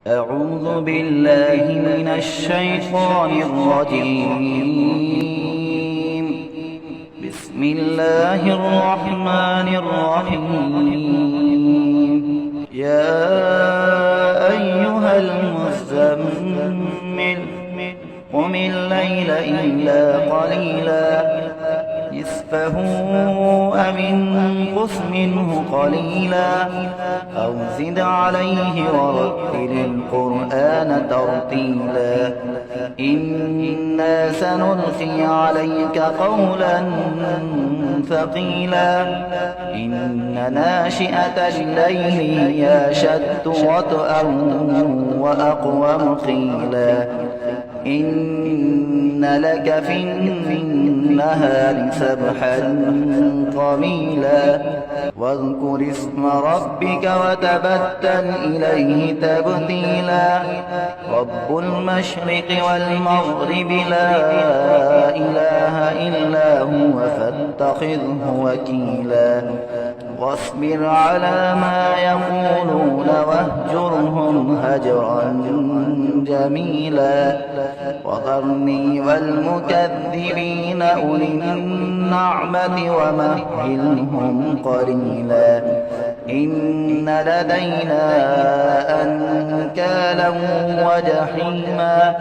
أعوذ بالله من الشيطان الرجيم. بسم الله الرحمن الرحيم. يا أيها المزمل قم الليل إلا قليلا نصفه أو انقص منه قليلا أو زد عليه ورتل القرآن ترتيلا إنا سنلقي عليك قولا ثقيلا إن ناشئة الليل هي أشد وطئا وأقوم قيلا إن لك في النهار سبحا طويلا واذكر اسم ربك وتبتل إليه تبتيلا رب المشرق والمغرب لا إله إلا هو فاتخذه وكيلا واصبر على ما يقولون واهجرهم هجرا جميلا وذرني والمكذبين أولي النعمة ومهلهم قليلا إن لدينا أنكالا وجحيما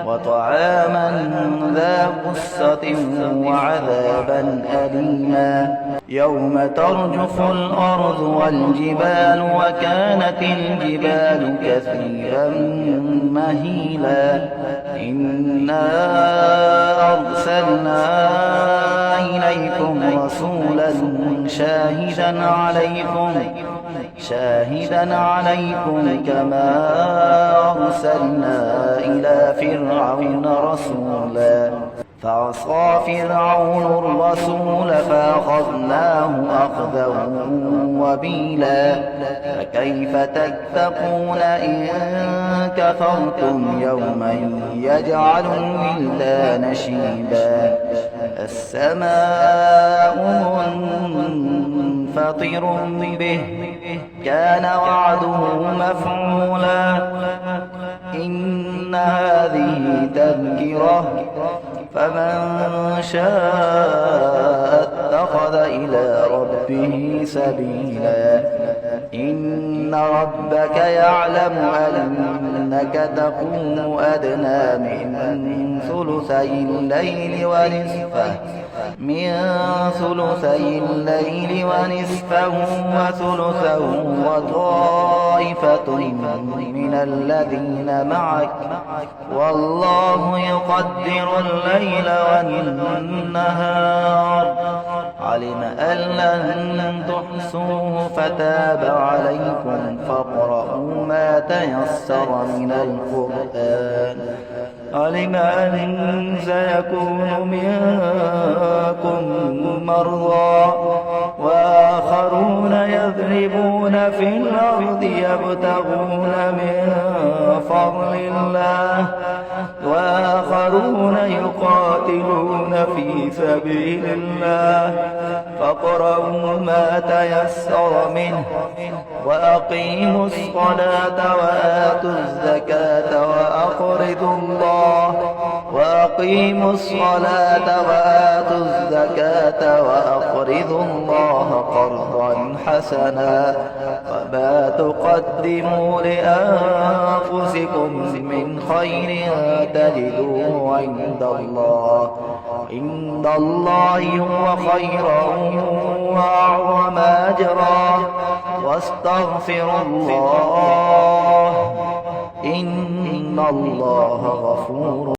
وطعاما ذا غصة وعذابا أليما يوم ترجف الأرض والجبال وكانت الجبال كثيرا مهيلا إنا أرسلنا إليكم رسولا شاهدا عليكم كما أرسلنا إلى فرعون رسولا فعصى فرعون الرسول فأخذناه أخذا وبيلا فكيف تتقون إن كفرتم يوما يجعل الولدان شيبا السماء منفطر به كان وعده مفعولا إن هذه تذكرة فمن شاء اتخذ إلى ربه سبيلا إن ربك يعلم أنك تقوم أدنى من ثلثي الليل ونصفه وثلثه وطائفة من الذين معك والله يقدر الليل والنهار علم أن لن تحصوه فتاب عليكم فاقرؤوا ما تيسر من القرآن علم أن سيكون منكم مرضى وآخرون يضربون في الأرض يبتغون من فضل الله وآخرون يقاتلون في سبيل الله فاقرؤوا ما تيسر منه وأقيموا الصلاة وآتوا الزكاة وأقرضوا الله قرضا حسنا وما تقدموا لأنفسكم من خير تجدوه عند الله هو خيرا وأعظم أجرا واستغفروا الله إن الله غفور